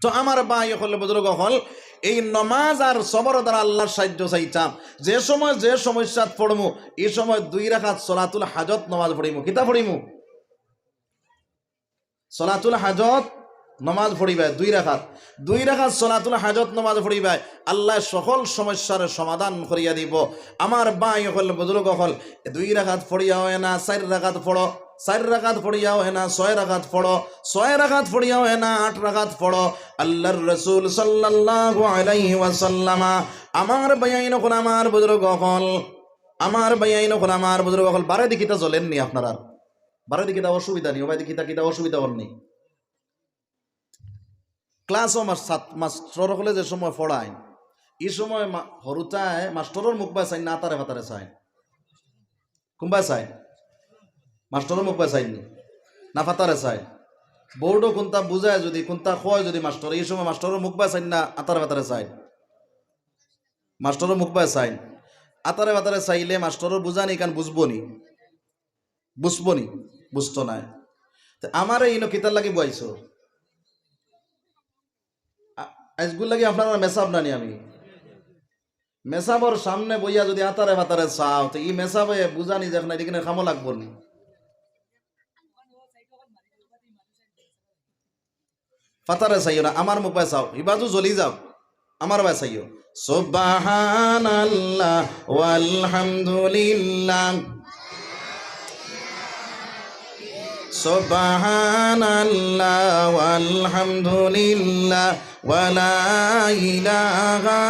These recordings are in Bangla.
তো আমার ভাই হল বুজুর্গ হল এই নমাজ আর সবর দ্বারা আল্লাহর সাহায্য চাইতাম। যে সময় যে সমস্যা পড়মু এই সময় 2 রাকাত সলাতুল হাজত নমাজ পড়িমু। কিতা পড়িমু? সলাতুল হাজত নমাজ পড়িবাই 2 রাকাত সলাতুল হাজত নমাজ পড়িবাই আল্লাহ সকল সমস্যার সমাধান করিয়া দিব। আমার ভাই হল বুজুর্গ হল 2 রাকাত পড়িয়া হয় না 4 রাকাত পড়ো, 4 রাকাত পড়িয়াও হয় না 6 রাকাত পড়ো, 6 রাকাত পড়িয়াও হয় না 8 রাকাত পড়ো। আল্লাহর রাসূল সাল্লাল্লাহু আলাইহি ওয়াসাল্লাম আমার বায়াইন কোন আমার বুজুর্গ হল আমার বুজুর্গ হল বারে দিকিতা চলেননি আপনারা, বারে দিকিতা অসুবিধা নেই, ওবাই দিকিতা কিতা অসুবিধা হননি। ক্লাসও মাস্টর হলে যে সময় পড়ায় এই সময় হরুতায় মাস্টরের মুখ বাই চাই না আতারে ভাতারে চাই? কুম্বাই চাই? মাস্টরের মুখ বাই চাইনি না ফাতারে চাই? বোর্ডও কোনটা বুঝায় যদি কোনটা কয় যদি মাস্টর এই সময় মাস্টরের মুখ বাই চাই না আতারে ভাতারে চাই? মাস্টরের মুখ বাই চাই। আতারে ভাতারে চাইলে মাস্টরের বুঝানি কান বুঝবনি বুঝতো না। আমার এই কিতার লাগি বইছো আজগুল লাগি আপনারা মেসাব নানি আমি মেসাবর সামনে বইয়া যদি আতারে ভাতারে চাও তো এই মেসাবে বুঝানি যাক না এখানে খামো লাগবো নি। ফাতারে চাইও না, আমার মুখ পায় চাও ইবাজু জ্বলি যাও, আমার বাই চাইও। সুবহানাল্লাহ ওয়ালহামদুলিল্লাহ সুবহানাল্লাহ ওয়ালহামদুলিল্লাহ ওয়ালা ইলাহা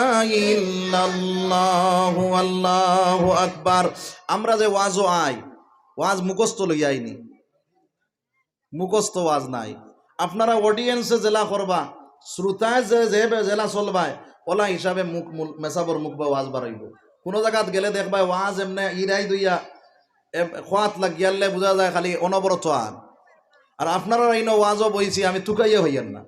ইল্লাল্লাহু আল্লাহু আকবার। আমরা যে ওয়াজও ওয়াজ মুখস্থ লইয়া আইনি, মুখস্থ ওয়াজ নাই। আপনারা অডিয়েন্সে জেলা করবা, শ্রোতায় যে জেলা চলবায় ওলা হিসাবে মুখ মেসাবর মুখ বা ওয়াজ বাড়াইব। কোনো জায়গাত গেলে দেখবা ওয়াজ এমনি ইরাই দইয়া খোয়াত লাগিয়ালে বোঝা যায় খালি অনবরত। আর আপনারা ইনো ওয়াজও বইছি আমি থুকাইয়া হইয়ান না,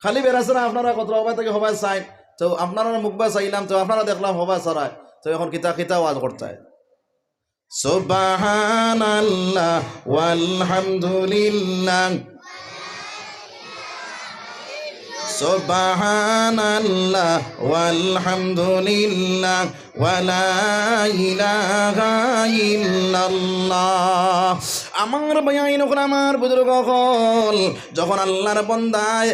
খালি বেড়াছাড়া আপনারা কত হবাই থেকে হবাই চাই তো আপনারা মুখ বা চাইলাম তো আপনারা দেখলাম হবাই ছাড়ায় তো এখন কিতা ওয়াজ করতে। সুবহানাল্লাহ ওয়ালহামদুলিল্লাহ সুবহানাল্লাহ ওয়ালহামদুলিল্লাহ ওয়ালা ইলাহা ইল্লাল্লাহ। আমার বায়াইন আমার বুজুর্গ হল যখন আল্লাহর বান্দায়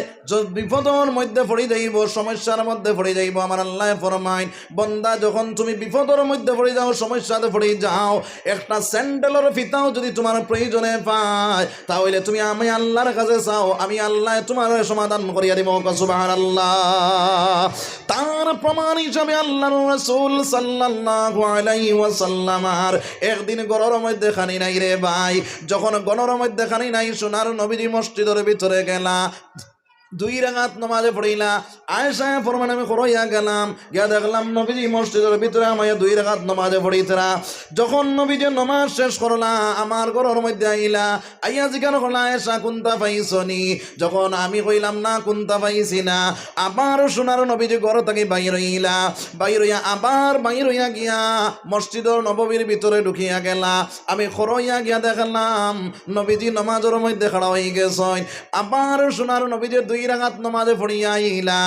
বিপদের মধ্যে পড়ে যাইব, সমস্যার মধ্যে পড়ে যাইব, আমার আল্লাহ ফরমায় বান্দা যখন তুমি বিপদের মধ্যে পড়ে যাও, সমস্যাতে পড়ে যাও, একটা স্যান্ডেলের ফিতাও যদি তোমার প্রয়োজনে পায় তাহলে তুমি আমি আল্লাহর কাছে চাও, আমি আল্লাহ তোমার সমাধান করিয়া দিব। সুবহানাল্লাহ। তার প্রমাণ হিসাবে আল্লাহর রাসূল সাল্লাল্লাহু আলাইহি ওয়াসাল্লাম একদিন গরর মধ্যে খানি নাই রে ভাই, যখন গণর মধ্যে খানি নাই সোনার নবীজি মসজিদের ভিতরে গেলা 2 রাকাত নামাজে পড়িলা। আয়েশা ফরমান আমি খরইয়া গেলাম, গিয়া দেখলাম নবীজি মসজিদের ভিতরে আমায় 2 রাকাত নামাজে পড়িতরা। যখন নবীজি নামাজ শেষ করলা আমার ঘরের মধ্যে আইলা, আইয়া জিজ্ঞাসা করলা আয়েশা কোনটা পাইছনি? যখন আমি কইলাম না কোনটা পাইছি না, আবার সোনার নবীজি ঘর থেকে বাইর হইলা, বাইর হইয়া আবার বাইর হইয়া গিয়া মসজিদের নববীর ভিতরে ঢুকিয়া গেলা। আমি খরইয়া গিয়া দেখলাম নবীজি নামাজের মধ্যে খাড়া হয়ে গেছেন। আবার সোনার নবীজি 2 রাকাত নামাজে পড়িয়া আইলা।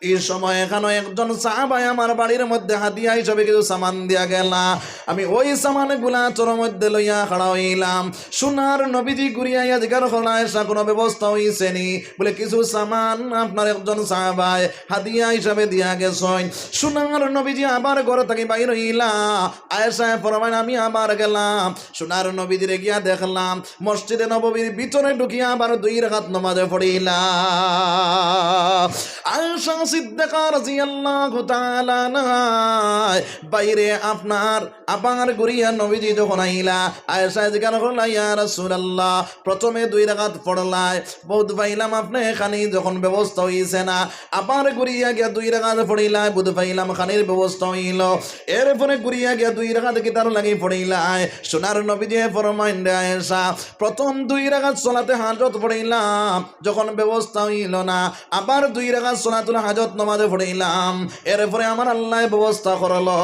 এই সময় এখানে একজন সাহাবায়ে আমার বাড়ির মধ্যে হাদিয়া হিসেবে কিছু সামান দিয়া গেলা। আমি ওই সামানগুলা তোর মধ্যে লইয়া খাড়া হইলাম। সোনার নবীজি ঘুরিয়া জিজ্ঞাসা করলেন আয়েশা কোনো ব্যবস্থা হইছে নি? বলে কিছু সামান আপনার একজন সাহাবায়ে হাদিয়া হিসেবে দিয়া গেছেন। সোনার নবীজি আবার ঘর থেকে বাইর হইলা। আয়েশা ফরমান আমি আবার গেলাম, সোনার নবীজিরে গিয়া দেখলাম মসজিদে নববীর ভিতরে ঢুকিয়া আবার 2 রাকাত নামাজে পড়িলা। আয়েশা সিদ্দিকা রাদিয়াল্লাহু তাআলা আনহা বাইরে আপনার আবার ঘুরিয়া নবীজি যখন আইলা, আয়েশা জিজ্ঞাসা করলা ইয়া রাসূলুল্লাহ প্রথমে 2 রাকাত পড়লাই, বহুত পাইলাম আপনি এখানে যখন ব্যবস্থা হইছে না, আবার ঘুরিয়া গিয়া 2 রাকাত পড়িলাই, বুধ পাইলাম খানির ব্যবস্থা হইল, এরপরে ঘুরিয়া গিয়া 2 রাকাত কি তার লাগি পড়িলাই। সোনার নবীজি ফরমাইন রে আয়েশা প্রথম 2 রাকাত সালাতে হাজত পড়িলাম, যখন ব্যবস্থা হইল না আবার 2 রাকাত সালাতুল হাজত নামাজে পড়িলাম, এরপরে আমার আল্লাহ ব্যবস্থা করলো,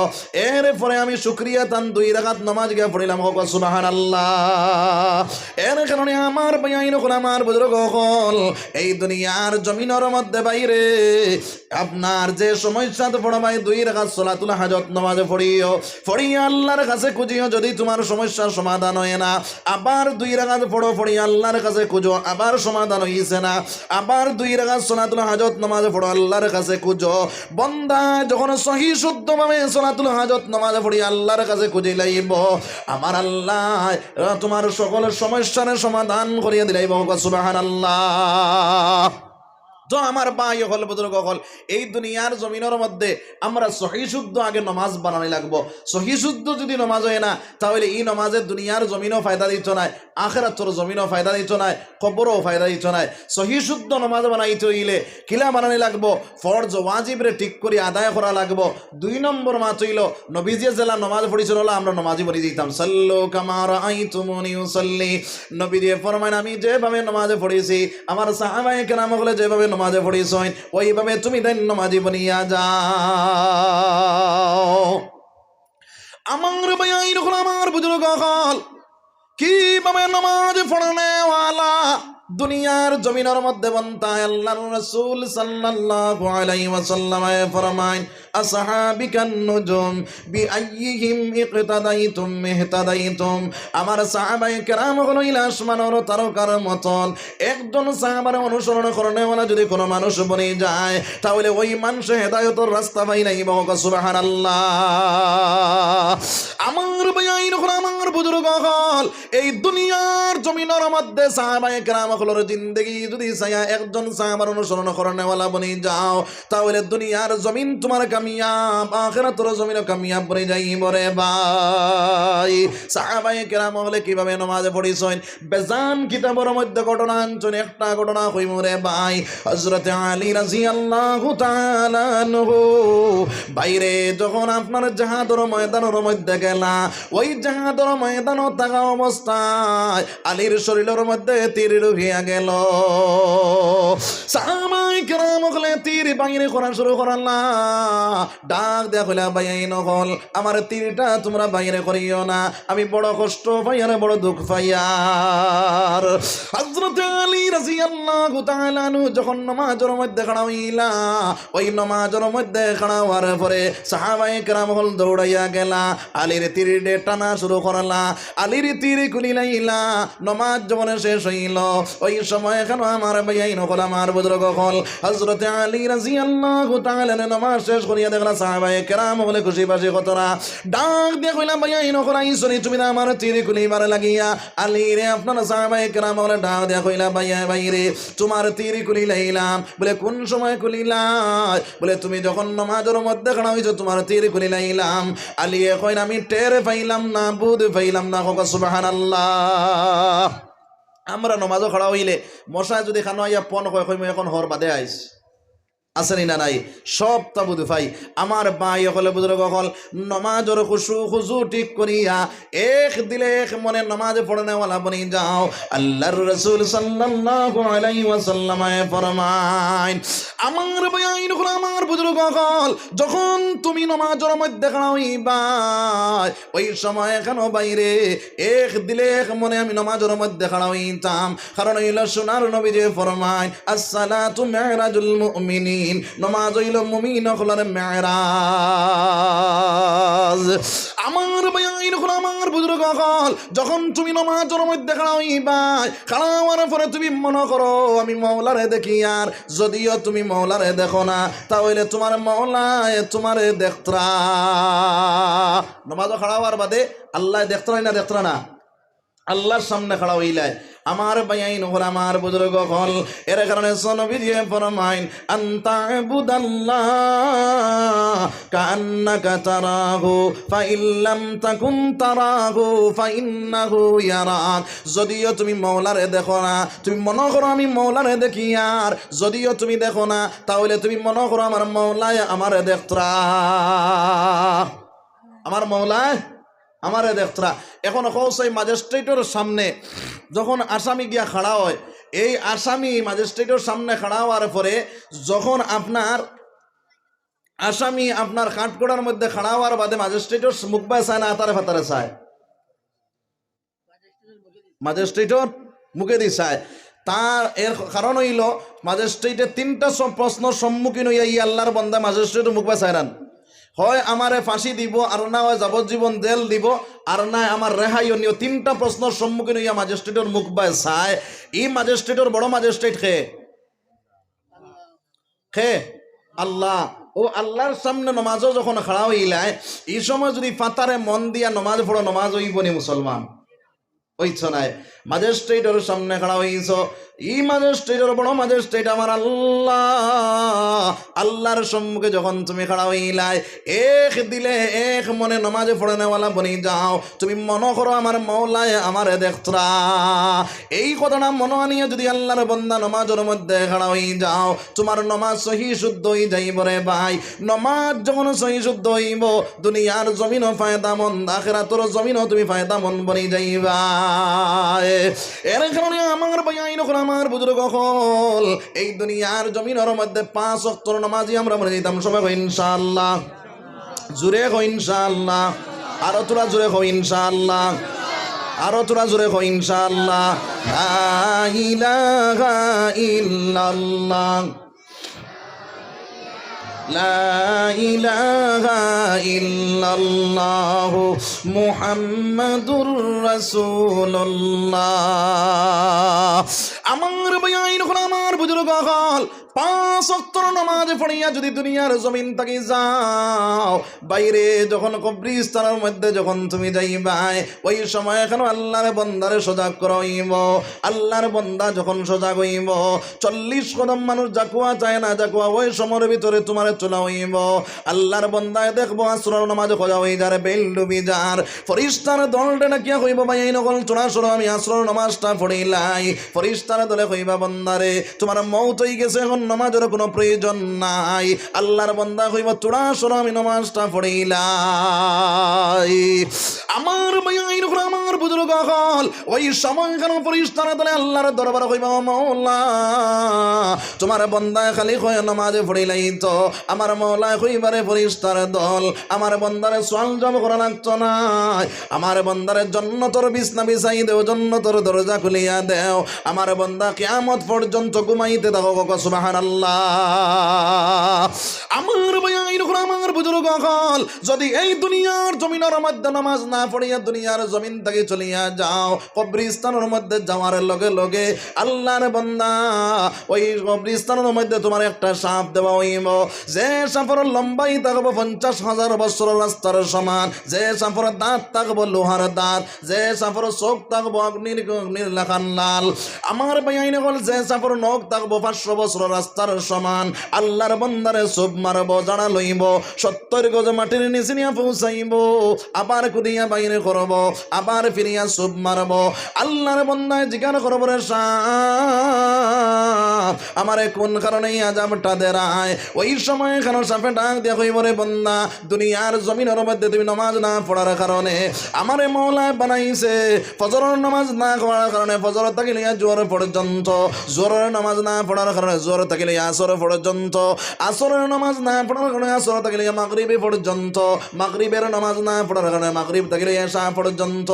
এরপরে আমি শুকরিয়া তান 2 রাকাত নামাজ গিয়ে পড়িলাম, হোক সুবহানাল্লাহ। এর কারণে আমার ভাইয়াইন হল, আমার বুজুর্গ হল, এই দুনিয়ার জমিনের মধ্যে বাইরে আপনার যে সমস্যা তো পড়ো ভাই, 2 রাকাত সালাতুল হাজত নামাজে পড়িয়া আল্লাহর কাছে খুঁজিও। যদি তোমার সমস্যার সমাধান হয় না, আবার 2 রাকাত পড়িয়া আল্লাহর কাছে খুঁজো, আবার সমাধান হইছে না, আবার 2 রাকাত সালাতুল হাজত নামাজে পড়ো, আল্লাহর কাছে খুঁজো। বান্দা যখন সহি শুদ্ধভাবে সালাতুল হাজত নামাজে পড়ি আল্লাহর কাছে খুঁজে লাইব, আমার আল্লাহ তোমার সকল সমস্যার সমাধান করিয়া দিলাইব, সুবহানাল্লাহ। তো আমার ভাই হল, বুজুর্গ হল, এই দুনিয়ার জমিনের মধ্যে আমরা সহি শুদ্ধ আগে নমাজ বানানি লাগবো। সহি শুদ্ধ যদি নমাজ হয় না, তাহলে এই নমাজের দুনিয়ার জমিনও ফায়দা দিত নাই, আখিরাতের জমিনও ফায়দা দিত নাই, কবরও ফায়দা দিত নাই। সহি শুদ্ধ নমাজ বানাইতে হইলে কিলা বানানি লাগবো? ফরজ ওয়াজিবরে ঠিক করে আদায় করা লাগবো। 2 নম্বর মাত হইল, নবীজি জেলা নমাজ পড়িছিল, আমরা নমাজি বলে দিতাম, সাল্লু কামা রাআইতুমুনি উসাল্লি। নবীজি ফরমান, আমি যেভাবে নমাজে পড়েছি, আমার সাহাবায়ে কেরাম হলে যেভাবে নমাজে পড়িছেন, ওইভাবে তুমি দেন নমাজি বনিয়া যাও। আমার ভাই রকম, আমার বুজুর্গ হল, কিভাবে নমাজ পড়নেওয়ালা দুনিয়ার জমিনের মধ্যে বন্তায় আল্লাহর রাসূল সাল্লাল্লাহু আলাইহি ওয়াসাল্লাম ফরমায়, আসহাবিকান নুজুম বিআইয়িহিম ইকতাদাইতুম ইহতাদাইতুম। আমার সাহাবায়ে কেরাম হলো আসমানের তারকার মতন, একজন সাহাবার অনুসরণ করনেওয়ালা যদি কোনো মানুষ বনে যায়, তাহলে ওই মানুষ হেদায়েতের রাস্তা পাই নাই, বকা সুবহানাল্লাহ। আমার ভাই রকম, আমার বুজুর্গ হল, এই দুনিয়ার জমিনের মধ্যে সাহাবায়ে কেরাম হলোর জিন্দেগি যদি ছায়া একজন সাহাবার অনুসরণ করনেওয়ালা বনে যাও, তাহলে দুনিয়ার জমিন তোমার কামিয়াব, আখিরাতের জমিনও কামিয়াব বনে যাইব রে ভাই। সাহাবায়ে কেরাম হলে কিভাবে নামাজে পড়িছেন, বেজান কিতাবের মধ্যে ঘটনা আনছেন, একটা ঘটনা কইব রে ভাই। হযরত আলী রাদিয়াল্লাহু তাআলা আনহু বাইরে যখন আপনার জিহাদের ময়দানের মধ্যে গেলা, ওই জিহাদের ময়দান থাকা অবস্থায় আলীর শরীরের মধ্যে তীর ঢুকিয়া গেল। সাহাবায়ে কেরাম হলে তীর বাইরে করা শুরু করলা, ডাক দেয়া কইলা, ভাইয়াইন হল, আমার তীরটা তোমরা বাইরে করিও না, আমি বড় কষ্ট পাই আর বড় দুঃখ পাইয়ার। হযরত আলী রাদিয়াল্লাহু তাআলা আনহু যখন নামাজের মধ্যে খাড়া হইলা, ওই নামাজের মধ্যে খাড়া হওয়ার পরে সাহাবায়ে কেরাম হল দৌড়াইয়া গেলা, আলীর তীর টানা শুরু করলা, আলীর তীর কুলিলাইলা। নামাজ যখন শেষ হইল, ওই সময় কেন আমার ভাইয়াইন হল, আমার বুজুর্গ হল, হযরত আলী রাদিয়াল্লাহু তাআলা নামাজ শেষ করিয়া দেখলা সাহাবায়ে কেরাম হলে খুশি বাসি কতরা, ডাক দিয়ে কইলা, ভাইয়াইন হল, আইসনি তুমি না আমার তীর কুলিবার লাগিয়া। আলী রে, আপনার সাহাবায়ে কেরাম হলে ডাক দিয়া কইলা, ভাইয়া ভাই রে, তোমার তীর কুলিলাইলাম। বলে কোন সময় কুলিলাই? বলে তুমি যখন নামাজের মধ্যে খাড়া হইছো, তোমার তীর কুলিলাইলাম। আলী কইলা, আমি টের পাইলাম না, বুঝ পাইলাম না, হোক সুবহানাল্লাহ। আমরা নমাজও খাড়া হইলে মশা যদি খানো আইয়া পন কয়, মই এখন হর বাদে আইস, আসেনি না নাই, সব তা বুঝ পাই। আমার ভাই হলে বুজুর্গ হল, নমাজের খুশু ঠিক করিয়া এক দিলে এক মনে নমাজ পড়নেওয়ালা বনি যাও। আল্লাহর রাসূল সাল্লাল্লাহু আলাইহি ওয়াসাল্লাম ফরমায়, আমার ভাই হল, আমার বুজুর্গ হল, যখন তুমি নমাজের মধ্যে খাড়া হইবা, ওই সময় কেন বাইরে এক দিলে এক মনে আমি নমাজের মধ্যে খাড়া হইতাম। কারণ হইল সোনার নবী যে ফরমায়, আসসালাতু মিরাজুল মুমিনিন, নামাজ হইল মুমিন হলার মেরাজ। আমার ভাইয়াইন হল, আমার বুজুর্গ হল, যখন তুমি নামাজের মধ্যে খাড়া হইবা, খাড়া হওয়ার পরে তুমি মনে করো আমি মওলারে দেখি, আর যদিও তুমি মওলারে দেখো না, তাহলে তোমার মওলায় তোমারে দেখতরা। নামাজ খাড়া হওয়ার বাদে আল্লাহ দেখতরা না, দেখতরা না, আল্লাহর সামনে খাড়া হইলাই। আমার ভাইয়াইন হল, আমার বুজুর্গ হল, এর কারণে নবীজি ফরমাইন, আনতাবুদাল্লাহ কান্নাকা তারাহু ফাইল্লাম তাকুন তারাহু ফাইন্নাহু ইয়ারাক। যদিও তুমি মওলারে দেখো না, তুমি মনে করো আমি মওলারে দেখি, আর যদিও তুমি দেখো না, তাহলে তুমি মনে করো আমার মওলায় আমারে দেখতরা। আমার মওলায় আমারে দেখতরা এখন সেই ম্যাজিস্ট্রেটের সামনে যখন আসামি গিয়া খাড়া হয়, এই আসামি ম্যাজিস্ট্রেটের সামনে খাড়া হওয়ার পরে যখন আপনার আসামি আপনার কাঠগড়ার মধ্যে খাড়া হওয়ার বাদে ম্যাজিস্ট্রেটের মুখ বায় চায় না আতারে ফাতারে চায়? ম্যাজিস্ট্রেটের মুখে দিয়ে চায়। তার এর কারণ হইল ম্যাজিস্ট্রেটের তিনটা প্রশ্নের সম্মুখীন হইয়া ই আল্লাহর বান্দা ম্যাজিস্ট্রেটের মুখ বায় চায় না, হয় আমারে ফাঁসি দিব, আর না হয় যাবজ্জীবন জেল দিব, আর না আমার রেহাই নিও। তিনটা প্রশ্নের সম্মুখীন হইয়া ম্যাজিস্ট্রেটের মুখ বায় চায়। এই ম্যাজিস্ট্রেটের বড় ম্যাজিস্ট্রেট খে আল্লাহ। ও আল্লাহর সামনে নমাজও যখন খাড়া হইলায়, এই সময় যদি ফাতারে মন দিয়া নমাজ পড়ো, নমাজ হইব নি মুসলমান? হইছ নাই। ম্যাজিস্ট্রেটের সামনে খাড়া হইছ, এই ম্যাজিস্ট্রেটের বড় ম্যাজিস্ট্রেট আমার আল্লাহ। আল্লাহর সম্মুখে যখন তুমি খাড়া হইলাই, এক দিলে এক মনে নমাজে পড়ে নেওয়ালা বনি যাও, তুমি মনে করো আমার মৌলায় আমারে দেখতরা। এই কথাটা মনে আনিয়ে যদি আল্লাহর বান্দা নমাজের মধ্যে খাড়া হয়ে যাও, তোমার নমাজ সহি শুদ্ধ হয়ে যাইব রে ভাই। নমাজ যখন সহি শুদ্ধ হইব, দুনিয়ার জমিনও ফায়দা মন, আখিরাতের জমিনও তুমি ফায়দা মন বনি যাইবা। এর কারণে আমার ভাই আমার বুজুর্গ হল, এই দুনিয়ার জমিনের মধ্যে 5 ওয়াক্ত নামাজি আমরা মনে দিতাম সবাই কই ইনশাআল্লাহ। জোরে কই ইনশাআল্লাহ। আরো তোরা জোরে কই ইনশাআল্লাহ। আরো তোরা জোরে কই ইনশাআল্লাহ। লা ইলাহা ইল্লাল্লাহ, লা ইলাহা ইল্লাল্লাহু মুহাম্মাদুর রাসূলুল্লাহ। আমার ভাইয়াইন আমার বুজুর্গ হল, 5 ওয়াক্ত নামাজ পড়িয়া যদি দুনিয়ার জমিন থেকে যাও, বাইরে যখন কবরস্থানের মধ্যে যখন তুমি যাইবাই, ওই সময় এখন আল্লাহর বান্দারে সজাগ করাইব। আল্লাহর বান্দা যখন সজাগ হইব, 40 কদম মানুষ জাকুয়া চায় না, জাকুয়া ওই সময়ের ভিতরে তোমার চলা হইব। আল্লাহর বান্দায় দেখবো আসরের নামাজ খোঁজা হয়ে যার, বেল ডুবি যার, ফরিস্তার দলটা না কিয়া কইব ভাই নকল চোরা সরো আমি আসরের নামাজটা পড়িলাই। ফরিস্তার দলে কইবা বান্দারে তোমার মওত হয়ে গেছে, এখন নামাজের কোনো প্রয়োজন নাই। আল্লাহর বান্দা কইব চোরা সরো আমি নামাজটা পড়িলাই। আমার ভাই আমার বুজুর্গ হল, ওই সময় কেন ফরিস্তার দলে আল্লাহর দরবার কইবা মাওলা তোমার বান্দা খালি কয় নামাজে পড়িলাই তো, আমার মওলা কইবারে ফরিস্তার দল আমার বান্দারে সওয়াল জবাব করা লাগতো না, আমার বান্দারে জান্নাতের বিছনা বিছাই দেও, জান্নাতের দরজা খুলিয়া দেও, আমার বান্দা কিয়ামত পর্যন্ত ঘুমাইতে থাকো। সুবহানাল্লাহ। আমার ভাই আমার বুজুর্গ হল, যদি এই দুনিয়ার জমিনের মধ্যে নামাজ না পড়িয়া দুনিয়ার জমিন থেকে চলিয়া যাও, কবরস্থানের মধ্যে যাওয়ার লগে লগে আল্লাহর বান্দা ওই কবরস্থানের মধ্যে তোমার একটা সাপ দেওয়া হইব, যে সাপের লম্বাই থাকবো 50,000 বছর রাস্তার সমান, যে সাপের দাঁত থাকবো লোহার দাঁত, যে সাপের চোখ থাকবো অগ্নির লেখান লাল। আমার ভাইয়াইন হল, যে সাপের নখ থাকবো 500 বছর রাস্তার সমান। আল্লাহর বান্দারে সব মারবো, জানা লইব, 70 গজ মাটির নিচে নিয়ে পৌঁছাইব, আবার কুদিয়া বাইরে করব, আবার ফিরিয়া সব মারব। আল্লাহর বান্দায় জিজ্ঞাসা করবো রে সাপ আমারে কোন কারণে আযাবটা দেরায়? ওই সময় কেন সাপে ডাক দিয়া কইব রে বান্দা দুনিয়ার জমিনের মধ্যে তুমি নামাজ না পড়ার কারণে আমারে মওলা বানাইছে, ফজরের নামাজ না পড়ার কারণে ফজর থেকে লিয়া জোহর পর্যন্ত, জোহরের নামাজ না পড়ার কারণে জোহর থেকে লিয়া আসর পর্যন্ত, আসরের নামাজ না পড়ার কারণে আসর থেকে লিয়া মাগরিব পর্যন্ত, মাগরিবের নামাজ না পড়ার কারণে মাগরিব থেকে লিয়া এশা পর্যন্ত,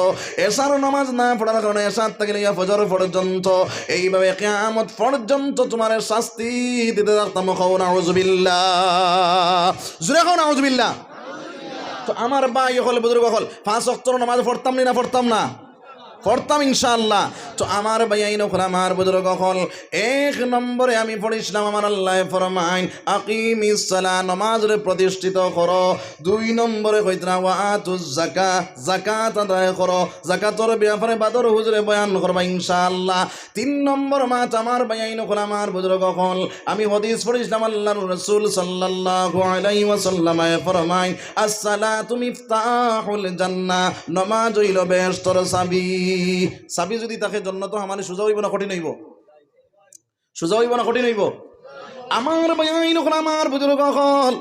এশার নামাজ না পড়ার কারণে এশা থেকে লিয়া ফজর পর্যন্ত, এইভাবে কিয়ামত পর্যন্ত তোমার শাস্তি দিতে থাকতাম। খাও নাউযুবিল্লাহ, জোরে খাও নাউযুবিল্লাহ। তো আমার ভাই হল বুজুর্গ হল, 5 ওয়াক্ত নামাজ পড়তাম না পড়তাম না? পড়তাম ইনশাআল্লাহ। তো আমার ভাইয়াইন আমার বুজুর্গ হল, 1 নম্বরে আমি পড়িছিলাম আমার আল্লাহ ফরমাইন আকিমিস সালাহ, নামাজরে প্রতিষ্ঠিত করো। 2 নম্বরে কইতরা ওয়াতুজ যাকাত, যাকাত আদায় করো, যাকাতের ব্যাপারে বাদর হুজুরে বয়ান করবা ইনশাআল্লাহ। 3 নম্বর মাত আমার ভাইয়াইন আমার বুজুর্গ হল, আমি হাদিস পড়িছিলাম আল্লাহর রাসূল সাল্লাল্লাহু আলাইহি ওয়াসাল্লাম ফরমাইন আস-সালাতু মিফতাহুল জান্নাহ, নামাজ হইল বেহেশতের চাবি। চাবি যদি তাকে জান্নাত আমারে সোজা হইব না কঠিন হইব? সোজা হইব না কঠিন হইব? আমার ভাইয়াইন আমার বুজুর্গ হল,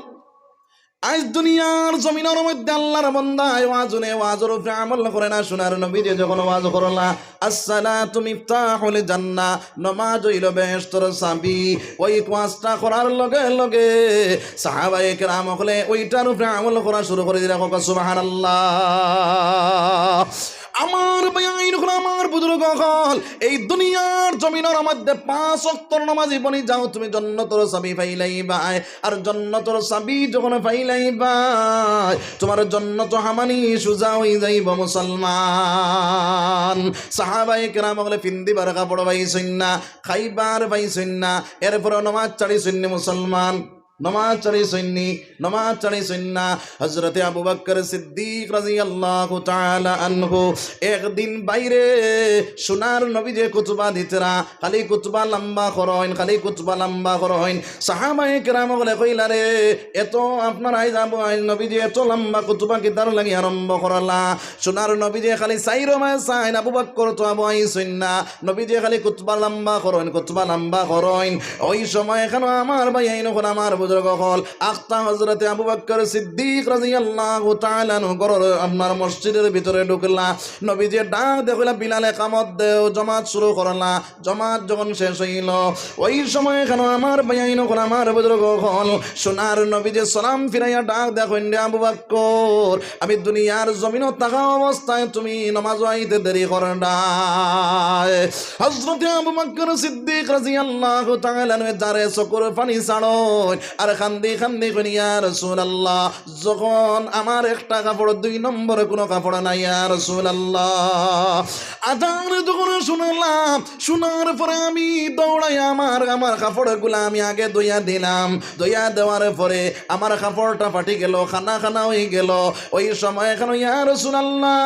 আজ দুনিয়ার জমিনের মধ্যে আল্লাহর বান্দায় ওয়াজনে ওয়াজের উপরে আমল করে না। সোনার নবী যে যখন ওয়াজ করলা আসসালাতু মিফতাহুল জান্নাহ, নামাজ হইল বেহেশতের চাবি। ওই ওয়াজটা করার লগে লগে সাহাবায়ে কেরাম হলে ওইটার উপরে আমল করা শুরু করে দিলা। সুবহানাল্লাহ। আমার বায়াইন হল আমার বুজুর্গ হল এই দুনিয়ার জমিনের মধ্যে 5 ওয়াক্তের নামাজি বনি যাও তুমি জান্নাতের চাবি পাইলাইবাই। আর জান্নাতের চাবি যখন পাইলাইবাই তোমার জান্নাত হামানি সুজা হই যাইব মুসলমান। সাহাবায়ে কেরাম বলে পিন্দিবার কাপড় পাইছেন না, খাইবার পাইছেন না, এরপর নামাজ ছাড়িছেন না মুসলমান। নমাজ ছাড়িছেন না। হযরতে আবু বকর সিদ্দিক রাদিয়াল্লাহু তাআলা আনহু একদিন বাইরে সোনার নবী যে কুতুবা দিতরা, খালি কুতুবা লম্বা করইন। সাহাবায়ে কেরাম বলে কইলা রে এত আপনার আই যাব আই নবী যে এত লম্বা কুতুবা কিতার লাগি আরম্ভ করলা। সোনার নবী যে খালি সাইরো মা সাইন আবু বকর তো আবু আইছেন না, নবী যে খালি কুতুবা লম্বা করইন। ওই সময় এখানে আমার ভাই আইন আমার বুজুর্গ হল আখতা হযরতে আবু বকর সিদ্দিক রাদিয়াল্লাহু তাআলা আনহু ঘরের আপনার মসজিদের ভিতরে ঢুকলা। নবীজি ডাক দেখলা বিলাল ইকামত দেও, জামাত শুরু করলা। জামাত যখন শেষ হইল ওই সময় কেন আমার ভাইয়াইন কোন আমার বুজুর্গ হল সোনার নবীজি সালাম ফিরাইয়া ডাক দেখেন রে আবু বকর, আমি দুনিয়ার জমিন থাকা অবস্থায় তুমি নামাজ আইতে দেরি করনা। হযরতে আবু বকর সিদ্দিক রাদিয়াল্লাহু তাআলা আনহু যারে চকুর পানি ছাড়ো আর খান্দি কই ইয়া রাসূলুল্লাহ, যখন আমার একটা কাপড় 2 নম্বরে কোনো কাপড় নাই ইয়া রাসূলুল্লাহ। আদার যখন শুনলাম, শোনার পরে আমি দৌড়াই আমার কাপড়গুলো আমি আগে ধুইয়া দিলাম। ধুইয়া দেওয়ার পরে আমার কাপড়টা ফাটি গেল, খানা হয়ে গেল। ওই সময় এখন ইয়া রাসূলুল্লাহ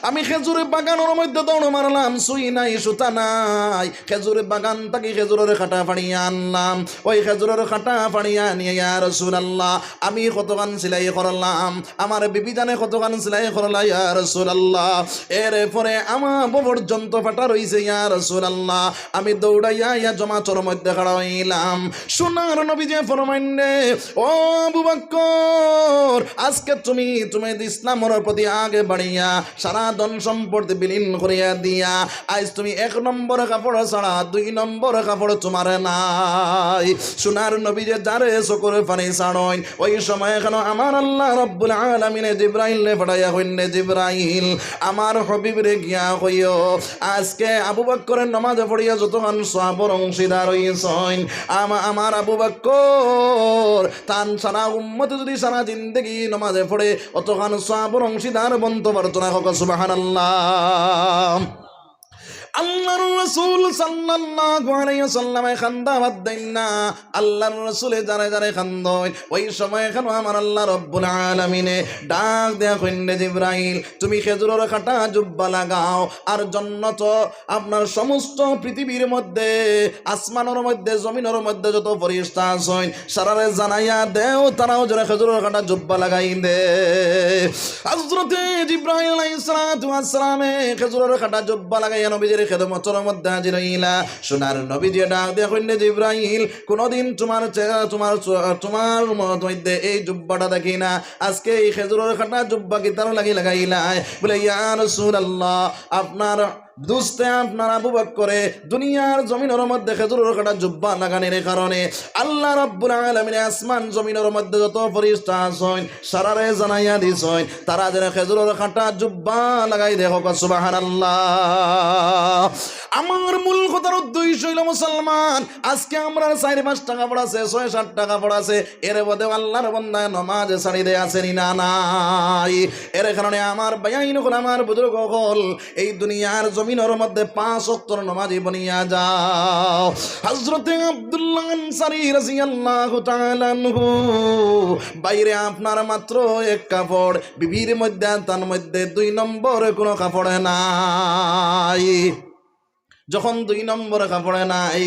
আমি খেজুর বাগানের মধ্যে দৌড় মারলাম, সুই নাই সুতা নাই। খেজুর বাগান থেকে খেজুরের কাটা ফাড়িয়ে আনলাম। ওই খেজুরের কাটা ফাড়িয়ে নিয়ে ইয়া রাসূলুল্লাহ আমি কতখান সেলাই করলাম, আমার বিবি জানে কতখান সেলাই করলা ইয়া রাসূলুল্লাহ। এরপরে আমার পর্যন্ত ফাটা রইছে ইয়া রাসূলুল্লাহ। আমি দৌড়াইয়া ইয়া জমাতের মধ্যে খাড়া হইলাম। সোনার নবী যে ফরমাইনে ও আবু বকর, আজকে তুমি ইসলামের প্রতি আগে বাড়িয়া সারা ধন সম্পদ বিলীন করিয়া দিয়া আজ তুমি 1 নম্বর কাপড় ছাড়া 2 নম্বর কাপড় তোমার নাই। সোনার নবী যে যারে চকুরে পানি ছাড়ইন ওই সময় কেন আমার আল্লাহ রব্বুল আলামিনে জিবরাইল পাঠাইয়া কইনে জিবরাইল আমার হাবিব রে গিয়া কইও আজকে আবু বকরের নামাজ পড়িয়া যতক্ষণ সওয়াবের অংশীদার হইছেন আমার আবু বকর তান সারা উম্মত যদি সারা জিন্দেগি নামাজে পড়ে অতক্ষণ সওয়াবের অংশীদার বনতে পারতো না। সুবহানাল্লাহ। আল্লাহর রাসূল সাল্লাল্লাহু আলাইহি ওয়াসাল্লামে খান্দা বাদ দেন না। আল্লাহর রাসূলে যারে খান্দয় ওই সময় কেন আমার আল্লাহ রব্বুল আলামিনে ডাক দেয়া কইনে জিবরাইল তুমি খেজুরের কাটা জুব্বা লাগাও আর জান্নাত আপনার সমস্ত পৃথিবীর মধ্যে আসমানের মধ্যে জমিনের মধ্যে যত ফেরেশতা আছেন সারারে জানাইয়া দেও তারাও যারা খেজুরের কাটা জুব্বা লাগাই দে। হযরতে জিবরাইল আলাইহিস সালাতু ওয়াস সালামে খেজুরের কাটা জুব্বা লাগাইয়া নবীজির খেদমতের মধ্যে হাজির হইলা। সোনার নবীজি ডাক দিয়া কইলে জিবরাইল কোনদিন তোমার মধ্যে এই জুব্বাটা দেখি না, আজকে এই খেজুরের কাটা জুব্বা কি তার লাগাইলা? বলে ইয়া রাসূলুল্লাহ আপনার দুস্তে আপনার আবু বকরে দুনিয়ার জমিনের মধ্যে খেজুরের কাটা জুব্বা লাগানোর কারণে আল্লাহ রাব্বুল আলামিন আসমান জমিনের মধ্যে যত ফেরেশতা আছেন সারারে জানাইয়া দিছেন তারা যেন খেজুরের কাটা জুব্বা লাগাই দেখো। সুবহানাল্লাহ। আমার মূল কথার উদ্দেশ্য হইল মুসলমান আজকে আমরা 4-5 টাকা পড়াছে 6-7 টাকা পড়াছে এর মধ্যে আল্লাহর বান্দা নামাজ ছাড়ি দেয় আছে না নাই। এর কারণে আমার ভাইয়াইন হল আমার বুজুর্গ হল এই দুনিয়ার জমিনের মধ্যে 5 ওয়াক্তের নামাজি বনিয়া যাও। হযরতে আব্দুল্লাহ আনসারী রাদিয়াল্লাহু তাআলা আনহু বাইরে আপনার মাত্র 1 কাপড়, বিবির মধ্যে তার মধ্যে 2 নম্বর কোনো কাপড় নাই। যখন 2 নম্বর কাপড়ে নাই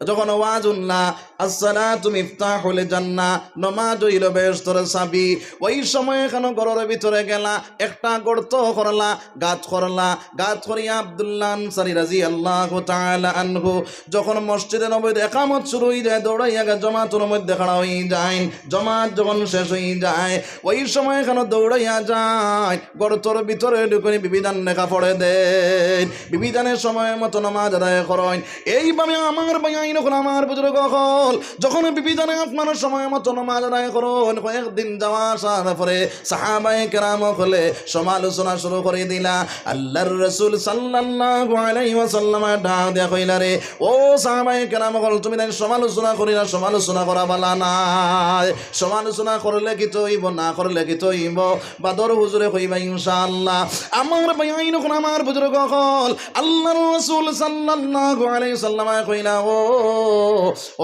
যখন ওয়াজুল্লাহ আসসালাতু মিফতাহুল জান্নাহ, নামাজ হইল বেহেশতের চাবি। ওই সময় কেন ঘরের ভিতরে গেলা, একটা গর্ত করলা, গাছ করলা, গাছ করিয়া আব্দুল্লাহ আনসারী রাদিয়াল্লাহু তাআলা আনহু যখন মসজিদে নববীতে ইকামত শুরু হয়ে যায়, দৌড়াইয়া জামাতের মধ্যে খাড়া হয়ে যায়। জামাত যখন শেষ হয়ে যায়, ওই সময় কেন দৌড়াইয়া যায়, গর্তর ভিতরে ঢুকে বিবিধান লেখা পড়ে দেন, বিবিধানের সময় মতো নামাজ আদায় করেন। এইভাবে আমার ভাইয়াইন আমার বুজুর্গ হল, যখন বিবিধানে আপনার সময় মতো নামাজ আদায় করুন, কয়েকদিন যাওয়া আসার পরে সাহাবায়ে কেরাম হলে সমালোচনা শুরু করে দিলা। আল্লাহর রাসূল সাল্লাল্লাহু আলাইহি ওয়াসাল্লাম ডাক দিয়া কইলা, রে ও সাহাবায়ে কেরাম হল, তুমি না সমালোচনা করি না, সমালোচনা করা বালা নাই। সমালোচনা করলে কি হইব, না করলে কি হইব, বাদর হুজুরে কইবা ইনশাআল্লাহ। আমার ভাইয়াইন আমার বুজুর্গ হল, আল্লাহর রাসূল সাল্লাল্লাহু আলাইহি ওয়াসাল্লাম কইলা,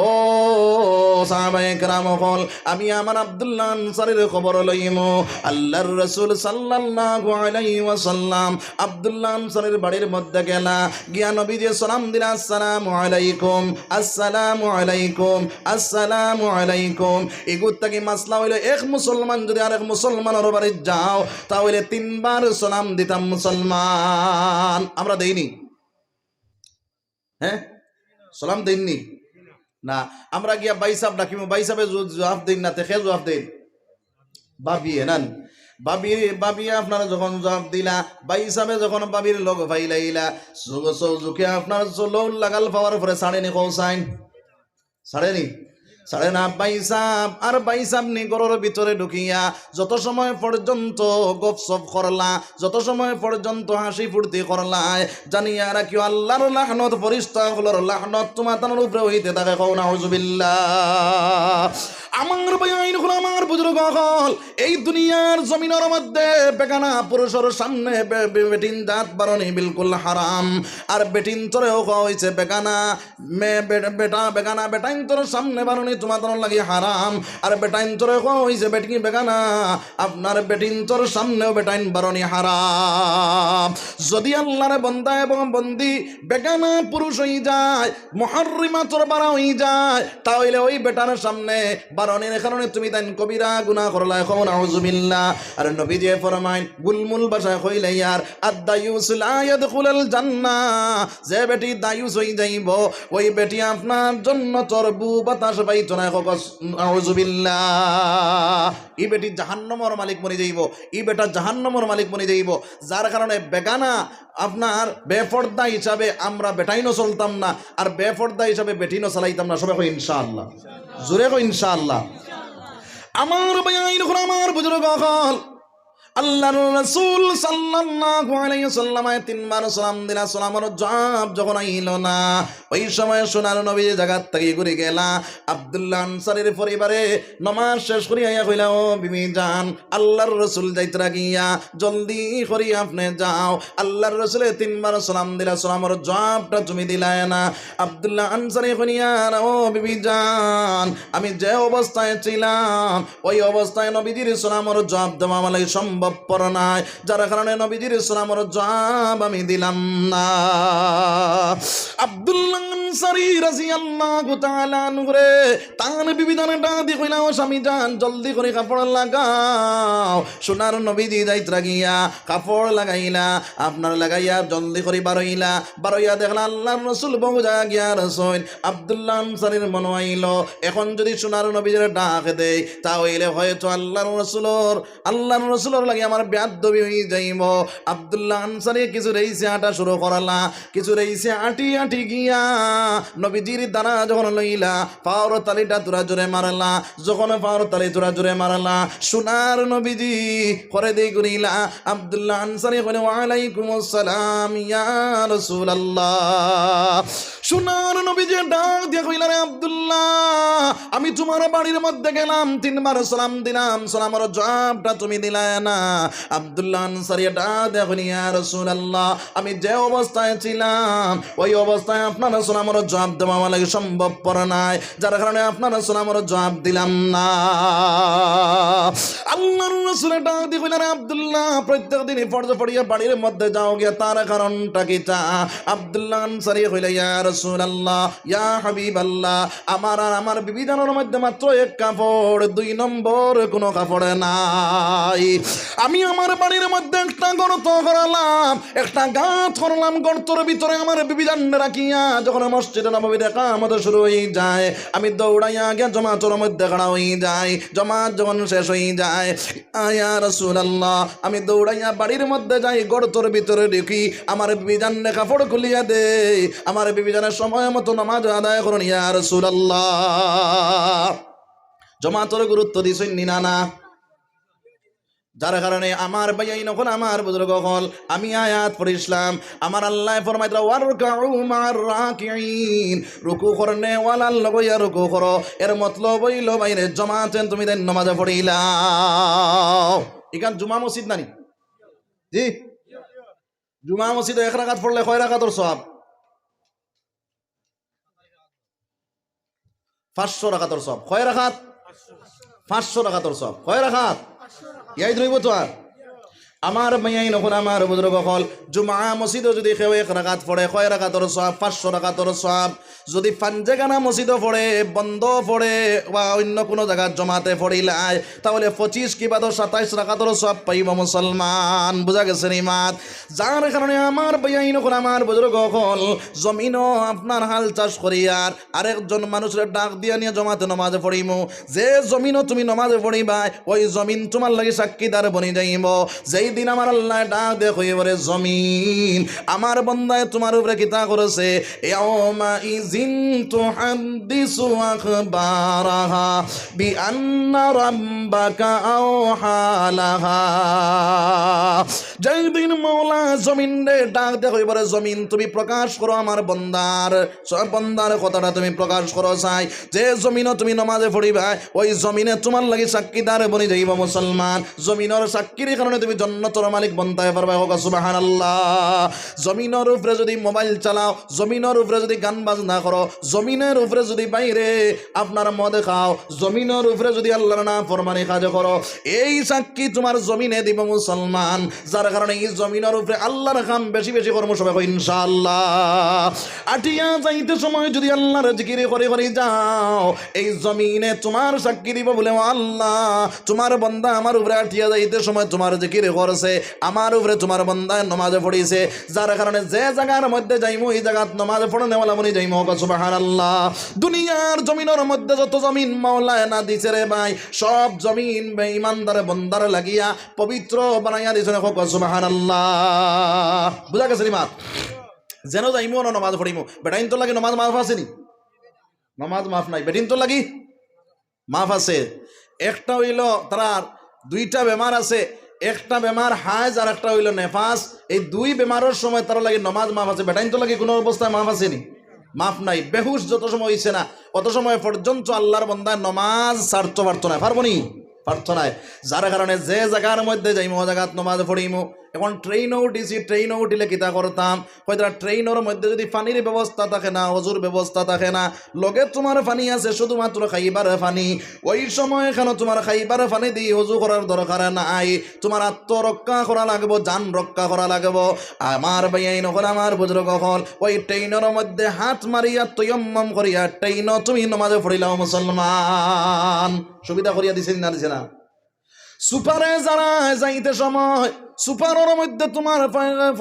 ও সাহাবায়ে কেরাম হল, আমি আমার আব্দুল্লাহ আনসারীর খবর লইমু। আল্লাহর রাসূল সাল্লাল্লাহু আলাইহি ওয়াসাল্লাম আব্দুল্লাহ আনসারীর বাড়ির মধ্যে গেলা, গিয়া নবীজি সালাম দিলা, আসসালামু আলাইকুম, আসসালামু আলাইকুম, আসসালামু আলাইকুম। এগুত্তা কি মাসলা হইল, এক মুসলমান যদি আরেক মুসলমানের বাড়ি যাও তাহলে 3 বার সালাম দিতাম মুসলমান। আমরা দেইনি, হ্যাঁ সালাম দেননি না, আমরা গিয়া বাইসাব ডাকিমু, বাইসাবে জবাব দিন না, তেখে জবাব দিন বাবিয়ে নান, বাবি আপনারা যখন জবাব দিলা, বাই হিসাবে যখন বাবির লগ ভাইলাইলা, চৌজুকে আপনার চলৌল লাগাল পাওয়ার পরে সাড়েনি কৌসাইন, সাড়েনি সাড়ে না বাইসাব। আর বাইসাব নি ঘরের ভিতরে ঢুকিয়া যত সময় পর্যন্ত গপসপ করলা, যত সময় পর্যন্ত হাসি ফুর্তি করলা, জানিয়া রাখিও আল্লাহর লাহনত, ফেরেশতাগুলোর লাহনত তোমার তার উপরে হইতে থাকে। কও নাউযুবিল্লাহ। আমার ভাইয়াইন আমার বুজুর্গ হল, এই দুনিয়ার জমিনের মধ্যে বেগানা পুরুষের সামনে বেটিন দাঁত বারণী বিলকুল হারাম। আর বেটিন তোরেও হয়েছে বেগানা বেটা, বেগানা বেটাইন তোর সামনে বারণী তোমার লাগে হারাম। আর বেটাইন তোরে হয়েছে বেটিন বেগানা, আপনার বেটিন তোর সামনেও বেটাইন বারণী হারাম। যদি আল্লাহর বন্দা এবং বন্দি বেগানা পুরুষ হয়ে যায়, মুহাররিমা তোর বাড়া হয়ে যায়, তাহলে ওই বেটার সামনে বারণের কারণে তুমি তাই কবিরা গুনাহ করলা। এখন নাউযুবিল্লাহ। আর নবীজি ফরমাইন, গুলমুল ভাষায় কইলে ইয়ার আদ-দায়ুস লা ইয়াদখুলুল জান্নাহ, যে বেটি দায়ুস হই যাইব, ওই বেটি আপনার জন্য তরবু বাতাস পাইতো না। নাউযুবিল্লাহ। এই বেটি জাহান্নামের মালিক বনি যাইব, এই বেটা জাহান্নামের মালিক বনি যাইব। যার কারণে বেগানা আপনার বেপর্দা হিসাবে আমরা বেটাইনও চলতাম না, আর বেপর্দা হিসাবে বেটিনও চালাইতাম না। সবাই কই ইনশাআল্লাহ, জোরে কই ইনশাআল্লাহ। আমার ভাইয়াইন আমার বুজুর্গ হল, আল্লাহর রাসূল সাল্লাল্লাহু আলাইহি ওয়াসাল্লাম 3 বার সালাম দিলা, সালামের জবাব যখন আইল না, ওই সময় সোনার নবী জায়গা থেকে ঘুরে গেলা। আব্দুল্লাহ আনসারীর পরিবারে নামাজ শেষ করিয়া কইলা, ও বিবি জান, আল্লাহর রাসূল যাইতে গিয়া জলদি করি আপনি যাও। আল্লাহর রাসূলে 3 বার সালাম দিলা, সালামের জবাবটা তুমি দিলাই না। আব্দুল্লাহ আনসারী কইয়া, ও বিবি জান, আমি যে অবস্থায় ছিলাম ওই অবস্থায় নবীজির সালামের জবাব দেওয়া আমার লাগি সম্ভব নাই, যার কারণে নবীজির সালামের জবাব আমি দিলাম না। আব্দুল্লাহ আনসারী রাদিয়াল্লাহু তাআলা আনহু রে তার বিবিধানে ডাক দি কইলা, ও স্বামী জান, জলদি করে কাপড় লাগাও। সোনার নবীজি যাইতে গিয়া কাপড় লাগাইলা, আপনার লাগাইয়া জলদি করে বারইলা, বারইয়া দেখলা আল্লাহর রাসূল বহু জায়গা গিয়া রসুল। আব্দুল্লাহ আনসারীর মনে হইল, এখন যদি সোনার নবীজির ডাক দেই তাহলে হয়তো আল্লাহর রাসূলের লাগে আমার বেয়াদবি হয়ে যাইব। আব্দুল্লাহ আনসারী কিছু রেইসে আটা শুরু করলা, কিছু রেইসে আটি গিয়া নবীজির দানা যখন লইলা, পাওয়ার তালিটা তোরা জোরে মারলা। যখন পাওয়ার তালি তোরা জোরে মারলা, সোনার নবীজি করে দেই করিলা। আব্দুল্লাহ আনসারী কইলে, ওয়া আলাইকুমুস সালাম ইয়া রাসূলুল্লাহ। সোনার নবীজি ডাক দিয়া কইলা, রে আব্দুল্লাহ, আমি আমি তোমার বাড়ির মধ্যে গেলাম, 3 বার সালাম দিলাম, সালামের জবাবটা তুমি দিলে না। আব্দুল্লাহ আনসারী এটা দেখুন, ইয়া রাসূলুল্লাহ, আমি যে অবস্থায় ছিলাম ওই অবস্থায় আপনার সালামের জবাব দেওয়া আমার লাগে সম্ভবপর নাই, যার কারণে আপনার সালামের জবাব দিলাম না। আল্লাহর রাসূল এটা দেখলেন, আব্দুল্লাহ প্রত্যেক দিনই ফরজ পড়িয়া বাড়ির মধ্যে যাও গিয়া, তার কারণটা কি? আব্দুল্লাহ আনসারী কইলেন, ইয়া রাসূলুল্লাহ, ইয়া হাবিবাল্লাহ, আমার আর আমার বিবি জানার মধ্যে মাত্র এক কাপড়, 2 নম্বর কোনো কাপড় নাই। আমি আমার বাড়ির মধ্যে একটা গর্ত করালাম, একটা গাঁত করলাম, গর্তর ভিতরে আমার বিবি জান রাখিয়া যখন মসজিদে নববীর ইকামত শুরু হয়ে যায়, আমি দৌড়াইয়া গিয়া জমাতের মধ্যে খাড়া হয়ে যাই। জমাত যখন শেষ হয়ে যায়, ইয়া রাসূলুল্লাহ, আমি দৌড়াইয়া বাড়ির মধ্যে যাই, গর্তর ভিতরে দেখি আমার বিবি জান কাপড় খুলিয়া দে, আমার বিবি জানের সময় মতো নামাজ আদায় করুন। ইয়া রাসূলুল্লাহ, জমাতের গুরুত্ব দিছেন না না? যার কারণে আমার ভাই নখন, আমার বুজুর্গ হল, আমি আয়াত পড়িছিলাম, আমার আল্লাহ ফরমাইতরা ওয়ারকাউ মার রাকিঈন, রুকু করনে ওয়ালাল লগইয়া রুকু করো। এর মতলব হইল বাইরে জমাতেন তুমি দেন নামাজ পড়িলাও। এখান জুমা মসজিদ নানি জি, জুমা মসজিদে 1 রাকাত পড়লে কয় রাকাতের সওয়াব? 500 রাকাতের সওয়াব। কয় রাকাত? 500 রাকাতের সওয়াব। কয় রাকাত? ইয়াই ধরইব তো। আর আমার ভাইয়াই নখন, আমার বুজুর্গ হল, জুমা মসজিদে যদি কেউ 1 রাকাত পড়ে, কয় রাকাতের সওয়াব? 500 রাকাতের সওয়াব। যদি পাঞ্জেগানা মসজিদে পড়ে, বন্ধ পড়ে বা অন্য কোনো জায়গায় জমাতে পড়িলাই, তাহলে 25 কি বাদ 27 রাকাতের সওয়াব পাইব মুসলমান। বুঝা গেছে নি মাত? যার কারণে আমার ভাইয়াই নখন, আমার বুজুর্গ হল, জমিনও আপনার হাল চাষ করিয়ার আরেকজন মানুষের ডাক দিয়া নিয়ে জমাতে নমাজে পড়িমু। যে জমিনও তুমি নমাজে পড়িবাই, ওই জমিন তোমার লাগে সাক্ষীদার বনি যাইব। যেই দিন আমার আল্লাহ ডাক দেখো, এবারে জমিন আমার বন্দায় তোমার উপরে কিতা করেছে, ইয়াউমা ইযিন তুহাদ্দিসু আখবারাহা বিআন্না রাব্বাকা আওহা লাহা। যেই দিন মওলা জমিন রে ডাক দেখো, এবারে জমিন তুমি প্রকাশ করো আমার বন্দার কথাটা তুমি প্রকাশ করো। চাই যে জমিনও তুমি নামাজে পড়িবা, ওই জমিনে তোমার লাগি সাক্ষীদার বনি যাইব মুসলমান। জমিনের সাক্ষীর কারণে তুমি জান্নাতের মালিক বনতে পারবে। হোক সুবহানাল্লাহ। জমিনের উপরে যদি মোবাইল চালাও, জমিনের উপরে যদি গান বাজনা করো, জমিনের উপরে যদি বাইরে আপনার মদ খাও, জমিনের উপরে যদি আল্লাহর নাফরমানি কাজ করো, এই সাক্ষী তোমার জমিনে দিব মুসলমান। যার কারণে এই জমিনের উপরে আল্লাহর কাম বেশি বেশি কর্ম সবাই ইনশাআল্লাহ। আটিয়া যাইতে সময় যদি আল্লাহর জিকির করে করে যাও, এই জমিনে তোমার সাক্ষী দিব বলে, আল্লাহ তোমার বান্দা আমার উপরে আটিয়া যাইতে সময় তোমার জিকির করছে, আমার উপরে তোমার বান্দা নামাজে পড়িছে। যার কারণে যে জায়গার মধ্যে যাইমু, এই জায়গাত নামাজ পড়নে ওয়ালা বনি যাইমু। সুবহানাল্লাহ। দুনিয়ার জমিনের মধ্যে যত জমিন মাওলা না দিছে রে ভাই, সব জমিন বেঈমানদার বন্দার লাগিয়া পবিত্র বানাইয়া দিছে। সুবহানাল্লাহ। বুঝা গেছে নি মাত? যেন যাইমু না নামাজ পড়িমু, বেটাইন তো লাগে নামাজ মাফ আছে নি? নামাজ মাফ নাই, বেটিন তো লাগি মাফ আছে। একটা হইল তার 2টা বেমার আছে, একটা বেমার হাজ আর একটা হইল নেফাস। এই 2 বেমারের সময় তারা লাগে নমাজ মাফ আছে, বেটাইন তো লাগে কোনো অবস্থায় মাফ আসেনি? মাফ নাই। বেহুশ যত সময় হইছে না, অত সময় পর্যন্ত আল্লাহর বান্দায় নমাজ ছাড়তে পারতো না, পারবো নি? পারতো না। যার কারণে যে জায়গার মধ্যে যাইমু, ও জায়গাত নমাজ পড়িমু। এখন ট্রেনও উঠিছি, ট্রেনও উঠিলে কিতা করতাম, হয়তো ট্রেনের মধ্যে যদি পানির ব্যবস্থা থাকে না, অজুর ব্যবস্থা থাকে না, লগে তোমার পানি আছে শুধুমাত্র খাইবার পানি, ওই সময় এখানে তোমার খাইবার পানি দিয়ে অজু করার দরকার নাই। তোমার আত্মরক্ষা করা লাগবো, জান রক্ষা করা লাগবো। আমার ভাইয়াই নকল, আমার বুজুর্গ হল, ওই ট্রেনের মধ্যে হাত মারিয়া তৈয়ম্মম করিয়া ট্রেন তুমি নমাজে পড়িলাও মুসলমান। সুবিধা করিয়া দিছে না? দিছে না? সুপারে যারা যাইতে সময়, সুপারের মধ্যে তোমার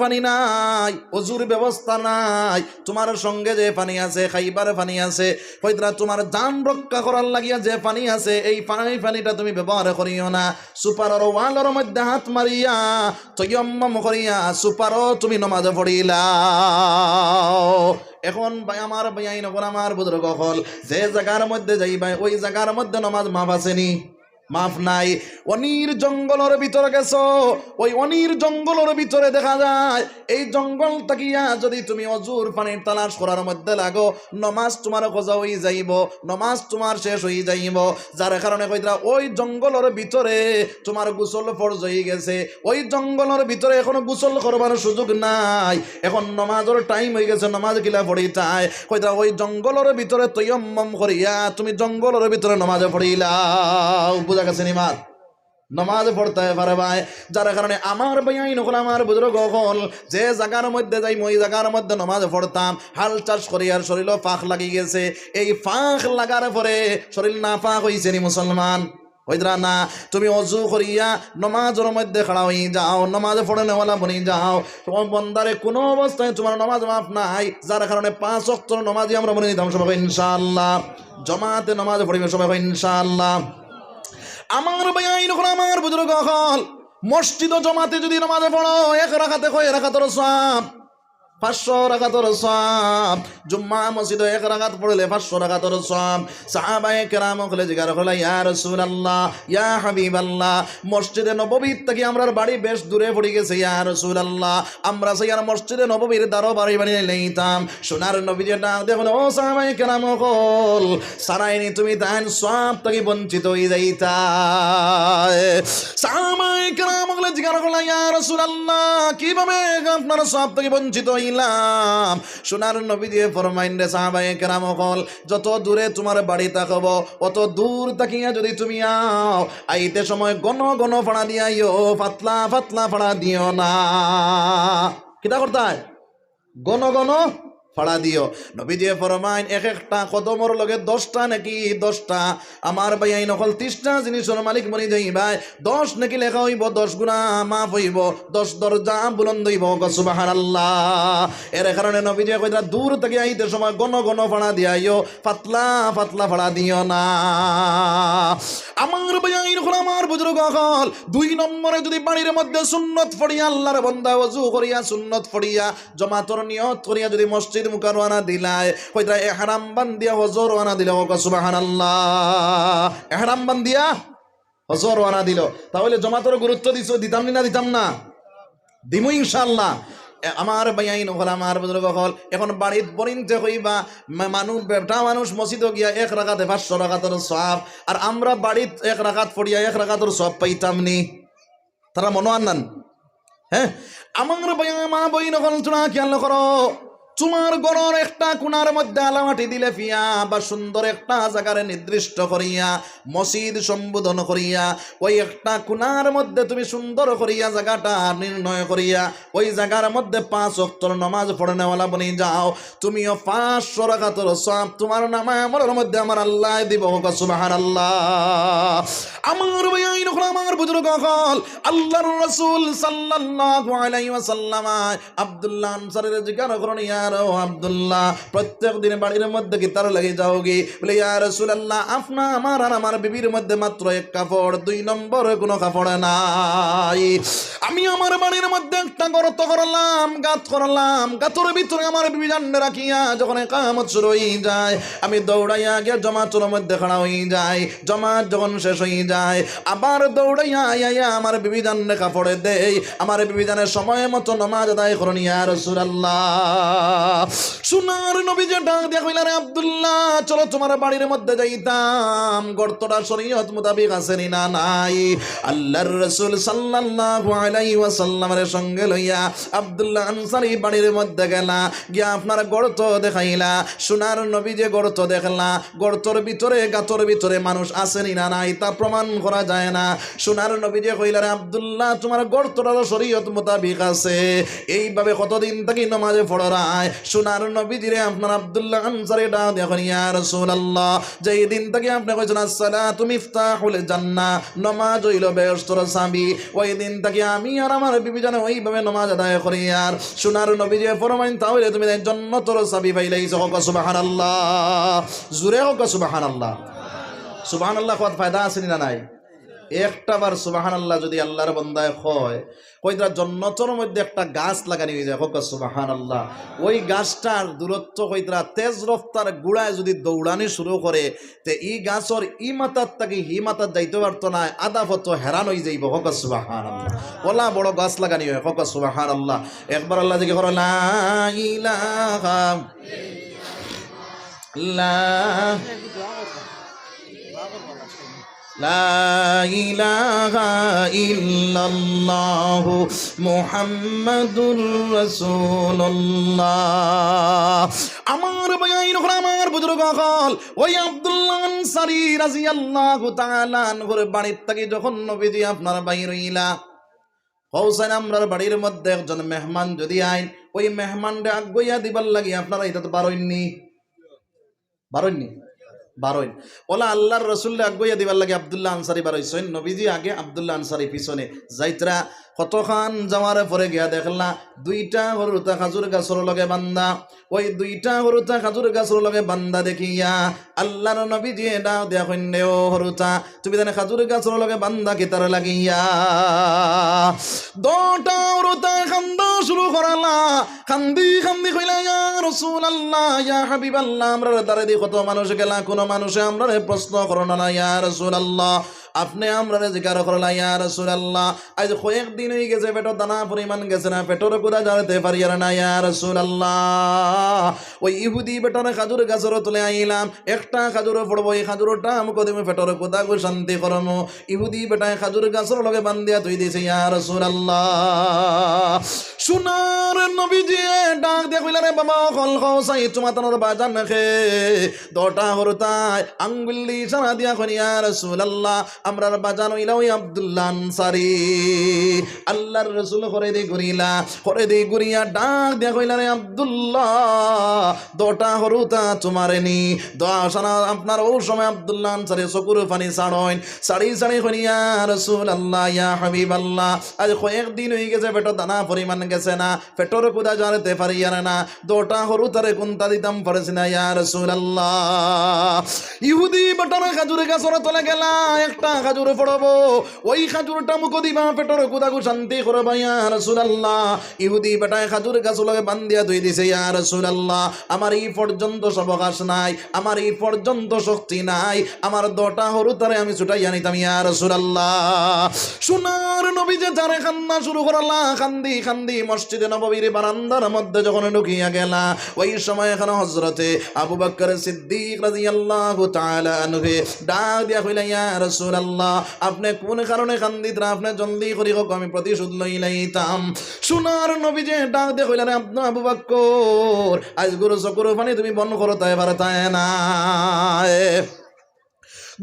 পানি নাই, অজুর ব্যবস্থা নাই, তোমার সঙ্গে যে পানি আছে, খাইবার পানি আছে, হয়তো তোমার জান রক্ষা করার লাগিয়া যে পানি আছে, এই পানিটা তুমি ব্যবহার করিও না। সুপারের ওয়ালের মধ্যে হাত মারিয়া তৈয়ম্মম করিয়া সুপারও তুমি নমাজে পড়িলাও। এখন ভাই আমার ভাইয়াই নকল, আমার বুজুর্গ হল, যে জায়গার মধ্যে যাইবা ওই জায়গার মধ্যে নমাজ মাফ আসেনি? মাফ নাই। অনির জঙ্গলের ভিতরে গেছো, ওই অনির জঙ্গলের ভিতরে দেখা যায় এই জঙ্গল তাকিয়া যদি তুমি অজুর পানির তালাশ করার মধ্যে লাগো, নমাজ তোমার খোঁজা হয়ে যাইব, নমাজ তোমার শেষ হয়ে যাইব। যার কারণে কইরা ওই জঙ্গলের ভিতরে তোমার গোসল ফরজ হয়ে গেছে, ওই জঙ্গলের ভিতরে এখনো গোসল করবার সুযোগ নাই, এখন নমাজের টাইম হয়ে গেছে, নমাজ কিলা পড়িতাই কইরা ওই জঙ্গলের ভিতরে তৈয়ম্মম করিয়া তুমি জঙ্গলের ভিতরে নমাজে পড়িলাও। বুঝা গেছে নিমাজ নমাজ পড়তে পারে ভাই। যার কারণে আমার ভাই নকল আমার বুজুর্গ হল যে জায়গার মধ্যে যাই ওই জায়গার মধ্যে নমাজ পড়তাম, হাল চাষ করি আর শরীরও ফাঁক লাগি গেছে। এই ফাঁক লাগার পরে শরীর না ফাঁক হয়েছে নি মুসলমান হইদরা না, তুমি অজু করিয়া নমাজের মধ্যে খাড়া হয়ে যাও, নমাজ পড়ে নেওয়ালা বনি যাও, তোমার বন্দারে কোনো অবস্থায় তোমার নমাজ মাফ নাই। যার কারণে 5 ওয়াক্ত নমাজই আমরা বলে দিতাম সবাই ইনশাআল্লাহ, জমাতে নমাজ পড়িবে সবাই ইনশাআল্লাহ। আমার ভাই আমার বুজুর্গ হল মসজিদ ও জমাতে যদি নামাজে পড়ো 1 রাকাতে 1 রাকাতের সওয়াব, 500 রাকাতের সওয়াব। জুম্মা মসজিদে 1 রাকাত পড়লে 500 রাকাতের সওয়াব। সাহাবায়ে কেরাম হলে জিজ্ঞাসা করলে ইয়া রাসূলুল্লাহ ইয়া হাবিবাল্লাহ, মসজিদে নববী থেকে আমরার বাড়ি বেশ দূরে পড়ে গেছে, ইয়া রাসূলুল্লাহ আমরা সেই মসজিদে নববীর দ্বারও বাড়ি বানিয়ে লইতাম। সোনার নবী যেটা দেখুন ও সাহাবায়ে কেরাম হল সারাইনি তুমি তান সওয়াব থেকে বঞ্চিত হয়ে যাইতা। সাহাবায়ে কেরাম হলে জিজ্ঞাসা করলে ইয়া রাসূলুল্লাহ কিভাবে আপনারা সওয়াব থেকে বঞ্চিত ইলাম? সোনার নবী দিয়ে ফরমাইন রে সাহাবায়ে কেরাম হল যত দূরে তোমার বাড়ি থাকব অত দূর তাকিয়া যদি তুমি আও, আইতে সময় গণ গণ ফাড়া দিয়াইও, পাতলা পাতলা ফাড়া দিও না। কিটা করতে হয়? গণ গণ ফাড়া দিও। নবী দিয়ে ফরমাইন এক একটা কদমর লগে 10টা নাকি 10টা, আমার ভাই আইন হল 30টা জিনিসের মালিক মরি যাই ভাই, 10 নাকি লেখা হইব, 10 গুণা মাফ হইব, 10 দরজা বুলন্দ হইব। সুবহানাল্লাহ। এর কারণে নবী দিয়ে কইরা দূর থেকে আইতে সময় গণ গণ ফাড়া দিয়াইও, পাতলা পাতলা ফাড়া দিও না। আমার ভাই আইন হল আমার বুজুর্গ হল 2 নম্বরে যদি বাড়ির মধ্যে সুন্নত পড়িয়া আল্লাহর বান্দা ওযু করিয়া সুন্নত পড়িয়া জমাতর নিয়ত করিয়া যদি মসজিদ মুকাররমা দিলায় কইরা ইহরাম বান্দিয়া হজর ওয়ানা দিল। সুবহানাল্লাহ। ইহরাম বান্দিয়া হজর ওয়ানা দিল, তাহলে জমাতর গুরুত্ব দিতাম না দিতাম না? দিমু ইনশাআল্লাহ। আমার ভাইয়াইন হল আমার বুজুর্গ হল এখন বাড়িত বরিনতে হইবা মানুষ বেটা মানুষ মসজিদ গিয়া 1 রাকাতে 500 রাকাতের সওয়াব, আর আমরা বাড়িত 1 রাকাত পড়িয়া 1 রাকাতের সওয়াব পাইতাম নি? তারা মনো আননান? হ্যাঁ আমার ভাইয়া মা বইন হল তোমরা খেয়াল করো, তোমার গড়ের একটা কোণার মধ্যে আলামাটি দিলে ফিয়া বা সুন্দর একটা জায়গারে নির্দিষ্ট করিয়া মসজিদ সম্বোধন করিয়া ওই একটা কোণার মধ্যে তুমি সুন্দর করিয়া জায়গাটা নির্ণয় করিয়া ওই জায়গার মধ্যে 5 ওয়াক্তের নামাজ পড়ে নেওয়ালা বনি যাও, তুমিও 500 রাকাতের সওয়াব তোমার নামে আমলের মধ্যে আমার আল্লাহ দিব। সুবহানাল্লাহ। আমার ভাই আমার বুজুর্গ হল আল্লাহর রাসূল সাল্লাল্লাহু আলাইহি ওয়াসাল্লাম আব্দুল্লাহ আনসারীর জিজ্ঞাসা করেন ইয়া আব্দুল্লাহ প্রত্যেক দিন বাড়ির মধ্যে কি তার লাগে যাওগে? বলে ইয়া রাসূলুল্লাহ আপনা আমার আর আমার বিবির মধ্যে মাত্র 1 কাপড়, 2 নম্বরে কোনো কাপড় নাই। আমি আমার বাড়ির মধ্যে একটা গর্ত করলাম, গাত করলাম, গাতর ভিতরে আমার বিবি জান্নে রাখিয়া যখন ইকামত শুরু হয়ে যায় আমি দৌড়াইয়া গিয়ে জমাতের মধ্যে খাড়া হয়ে যাই, জমাত যখন শেষ হয়ে যায় আবার দৌড়াইয়া আইয়া আমার বিবি জান্নে কাপড়ে দেই, আমার বিবি জানের সময় মতো নামাজ আদায় করুন ইয়া রাসূলুল্লাহ। সোনার নবী যে ডাক দিয়া কইলা রে আব্দুল্লাহ চলো তোমার বাড়ির মধ্যে যাইতাম, গর্তটা শরীয়ত মোতাবেক আছে না নাই? আল্লাহর রাসূল সাল্লাল্লাহু আলাইহি ওয়াসাল্লামের সঙ্গে লইয়া আব্দুল্লাহ আনসারী বাড়ির মধ্যে গেলা, গিয়া আপনার গর্ত দেখাইলা। সোনার নবী যে গর্ত দেখলা, গর্তর ভিতরে গাতর ভিতরে মানুষ আছে না নাই তা প্রমাণ করা যায় না। সোনার নবী যে কইলা রে আব্দুল্লাহ তোমার গর্তটা শরীয়ত মোতাবেক আছে, এইভাবে কতদিন থেকে নামাজে পড়ায়। সোনার নবীজিরে আপনার আব্দুল্লাহ আনসারী ডাক দেখুন ইয়া রাসূলুল্লাহ যেই দিন থেকে আপনি কইছেন আসসালাতু মিফতাহুল জান্নাহ, নামাজ হইল বেহেশতের চাবি, ওই দিন থেকে আমি আর আমার বিবি জানে ওইভাবে নামাজ আদায় করি। আর সোনার নবীজি ফরমাইন তাহলে তুমি জান্নাতের চাবি পাইলাইছো। সুবহানাল্লাহ। জোরে হোক সুবহানাল্লাহ। সুবহানাল্লাহ কত ফায়দা আছে না নাই? একটা বার সুবহানাল্লাহ যদি আল্লাহর বান্দায় হয়, কইরা জন্নতর মধ্যে একটা গাছ লাগানি হয়ে যায়, হোক সুবহানাল্লাহ। ওই গাছটার দূরত্ব কইরা তেজ রফতার গুড়ায় যদি দৌড়ানি শুরু করে, তে ই গাছর ই মাতার তাকে হি মাতার যাইতে পারতো না, আদা ফত হেরান হয়ে যাইব, হোক সুবহানাল্লাহ। ওলা বড় গাছ লাগানি হয়, হোক সুবহানাল্লাহ। একবার আল্লাহ দিকে করো লা ইলাহা ইল্লাল্লাহ, লা ইলাহা ইল্লাল্লাহু মুহাম্মাদুর রাসূলুল্লাহ। আমার ভাই নখরা, আমার বুজুর্গ হল, ওই আব্দুল্লাহ আনসারী রাদিয়াল্লাহু তাআলা আনহুর বাড়ির থেকে যখন নবীজি আপনার বাইর হইলা, হোসেন আমরার বাড়ির মধ্যে একজন মেহমান যদি আইন, ওই মেহমানটা আগুইয়া দিবার লাগি আপনারা এটা তো বারোইননি বারোইন। ওলা আল্লাহর রসুল্লে আগুইয়া দিবার লাগে আব্দুল্লাহ আনসারী বারোইছেন, নবীজি আগে আব্দুল্লাহ আনসারী পিছনে যাইতরা। কতখান যাওয়ার পরে গিয়া দেখলা দুইটা হরুতা খাজুর গাছর লগে বান্দা। ওই দুইটা হরুতা খাজুর গাছর লগে বান্দা দেখিয়া আল্লাহর নবীজি ডাক দেয়া কইনে, ও হরুতা তুমি জানে খাজুর গাছর লগে বান্দা কি তার লাগিয়া? দুটা হরুতা খান্দা শুরু করালা, খান্দি খান্দি কইলা, ইয়া রাসূলুল্লাহ, ইয়া হাবিবাল্লাহ, আমরা দাঁড়ে দি কত মানুষ গেলা, কোন মানুষে আমরা প্রশ্ন করো না, ইয়া রাসূলুল্লাহ আপনি আমরা জিজ্ঞাসা করলা, ইয়া রাসূলুল্লাহ আজ কয়েকদিন হয়ে গেছে পেটর দানা পরিমাণ গেছে না, পেটর কুদা জানতে পারি না, ইয়া রাসূলুল্লাহ ওই ইহুদি বেটার খাজুর গাছর তুলে আইলাম, একটা খাজুর পড়বো, এই খাজুরটা আমাকে তুমি পেটর কুদা গো শান্তি করমো। ইহুদি বেটায় খাজুর গাছর লগে বান্ধিয়া তুই দিছে, ইয়া রাসূলুল্লাহ। সোনার নবীজি ডাক দিয়া কইলা, রে বাবা কল খাই তোমার তোর বাজান খে দটা হরতায় আঙ্গুলি সারা দিয়া কই, ইয়া রাসূলুল্লাহ আমরার বাজান হইলা ওই আব্দুল্লাহ আনসারী। আল্লাহর রাসূল করে দি ঘুরিয়া ডাক দিয়া কইলা, রে আব্দুল্লাহ দটা হরুতা তোমারে নি দোয়া সানা আপনার। ও সময় আব্দুল্লাহ আনসারী চকুর পানি ছাড়ইন, সাড়ি কই, ইয়া রাসূলুল্লাহ ইয়া হাবিবাল্লাহ আজ কয়েকদিন হয়ে গেছে পেটর দানা পরিমাণ গেছে না, পেটর কুদা জানতে পারি না, দটা হরুতারে কোনটা দিতাম পারছি না, ইয়া রাসূলুল্লাহ। ইহুদি বেটার খাজুর গাছর তলে গেলা, একটা খাজুর পড়বো, ওই খাজুরটা মুখো দিবা, পেটর কুদাগু শান্তি করবা, ইয়া রাসূলুল্লাহ। ইহুদি বেটায় খাজুর গাছ লগে বান্ধিয়া ধুই দিছে, ইয়া রাসূলুল্লাহ আমার এই পর্যন্ত সবকাশ নাই, আমার এই পর্যন্ত শক্তি নাই, আমার দটা হরুতারে আমি ছুটাইয়া নিতাম, ইয়া রাসূলুল্লাহ। সোনার নবী যে যারে কান্না শুরু করলা, কান্দি কান্দি মসজিদে নববীর বারান্দার মধ্যে যখন ঢুকিয়া গেলা, ওই সময় এখানে হযরতে আবু বকর সিদ্দিক রাদিয়াল্লাহু তাআলা আনহু ডাক দিয়া কইলা, ইয়া রাসূলুল্লাহ আপনি কোন কারণে কান্দিত, আপনি জলদি করি হোক আমি প্রতিশোধ লইলাইতাম। সোনার নবী যে ডাক দিয়া কইলা, রে আবু বকর আজ গুরু চকুর পানি তুমি বন্ধ করো, তাই পারতায় না।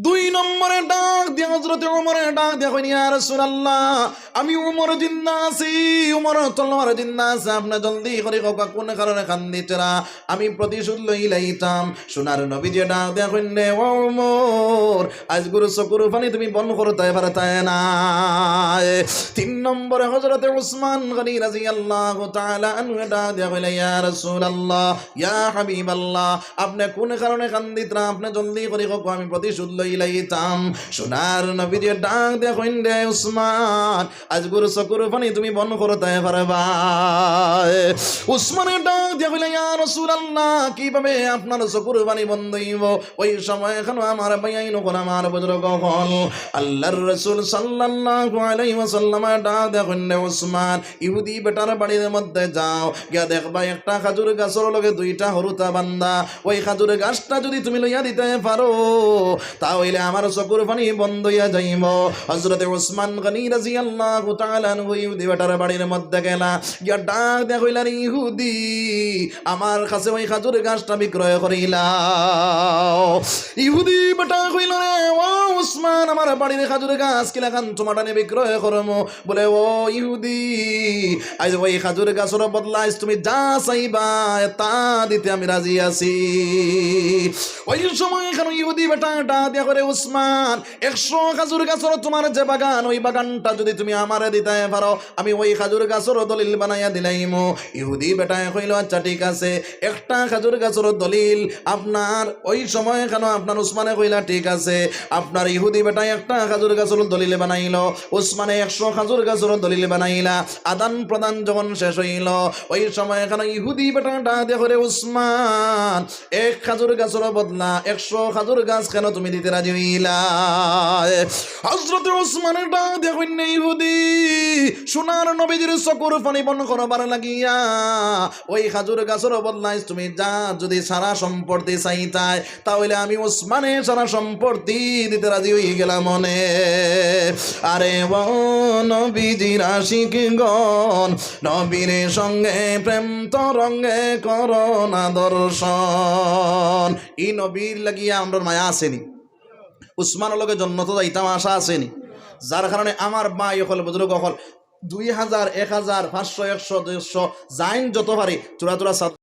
দুই নম্বরে ডাক দিয়া হযরতে ওমরে ডাক দিয়া কইনি, ইয়া রাসূলুল্লাহ আমি ওমর জিন্দা আছি, ওমর তলোয়ার জিন্দা আছে, আপনি জলদি করে কোন কারণে কান্দিতরা, আমি প্রতিশোধ লইলাইতাম। সোনার নবী যে ডাক দিয়া কইনে, ও ওমর আজ গুরু চকুর পানি তুমি বন্ধ করতে পারতায় না। তিন নম্বরে হযরতে উসমান গনি রাদিয়াল্লাহু তাআলা আনহু ডাক দিয়া কইলা, ইয়া রাসূলুল্লাহ ইয়া হাবিবাল্লাহ আপনি কোন কারণে কান্দিতরা, আপনি জলদি করে আমি প্রতিশোধ লইলাইতাম। সোনার নবী যে ডাক দিয়া কইনে, উসমান আজ গুরু চকুর পানি তুমি বন্ধ করতে পারবা। উসমানের ডাক দিয়া কইলা, ইয়া রাসূলুল্লাহ কিভাবে আপনার চকুর পানি বন্ধ হইব? ওই সময় এখন আমার ভাইয়াইন কোন আমার বুজুর্গ হল, আল্লাহর রাসূল সাল্লাল্লাহু আলাইহি ওয়াসাল্লাম ডাক দিয়া কইনে, উসমান ইহুদি বেটার বাড়ির মধ্যে যাও, গিয়া দেখবা একটা খাজুর গাছর লগে দুইটা হরুতা বান্দা, ওই খাজুর গাছটা যদি তুমি লইয়া দিতে পারো তাহলে আমার চকুর পানি বন্ধ হইয়া যাইব। হযরতে উসমান গনি রাদিয়াল্লাহু তাআলা আনহু ইহুদি বেটার বাড়ির মধ্যে গেলা, গিয়া ডাক দিয়া কইলা, রে ইহুদি আমার কাছে ওই খাজুর গাছটা বিক্রয় করিলাও। ইহুদি বেটা কইল, রে ও উসমান আমার বাড়ির খাজুর গাছ কিলা খান তোমার টানে বিক্রয় করমু? বলে, ও ইহুদি আজ ওই খাজুর গাছের বদলা আজ তুমি যা চাইবা তা দিতে আমি রাজি আছি। ওই সময় এখানে ইহুদি বেটা ডাক দিয়া করে, উসমান 100 খাজুর গাছের তোমার যে বাগান, ওই বাগানটা যদি তুমি আমারে দিতে পারো আমি ওই খাজুর গাছের দলিল বানাইয়া দিলাইমু। ইহুদি বেটায় কইল, আচ্ছা ঠিক আছে, একটা খাজুর গাছের দলিল আপনার। ওই সময় কেন আপনার উসমানে কইলা, ঠিক আছে। আপনার ইহুদি বেটা বেটা একটা খাজুর গাছের দলিল বানাইল, উসমানে 100 খাজুর গাছের দলিল বানাইলা। আদান প্রদান যখন শেষ হইল, ওই সময় এখানে ইহুদি বেটাটা দেখে উসমান 1 খাজুর গাছের বদলা 100 খাজুর গাছ কেন তুমি দিতে রাজি হইলা? হযরত উসমানের ডাক দেখুন না ইহুদি সোনার নবীজির চকুর পানি বন করবার লাগিয়া ওই খাজুর গাছের বদলায় তুমি যা যদি সারা সম্পত্তি চাইতাই, তাহলে আমি উসমানের সারা সম্পত্তি দিতে রাজি হয়ে গেলাম মনে। আরে ও নবীজির আশিকগণ, নবীর সঙ্গে প্রেম তরঙ্গে করোনা দর্শন। এই নবীর লাগিয়া আমরা মায়া আসেনি, উসমানের লগে জন্নত যাইতাম আশা আসেনি, যার কারণে আমার ভাই হল বুজুর্গ হল 2000 1000 500 100 200 যাইন যত পারি চূড়া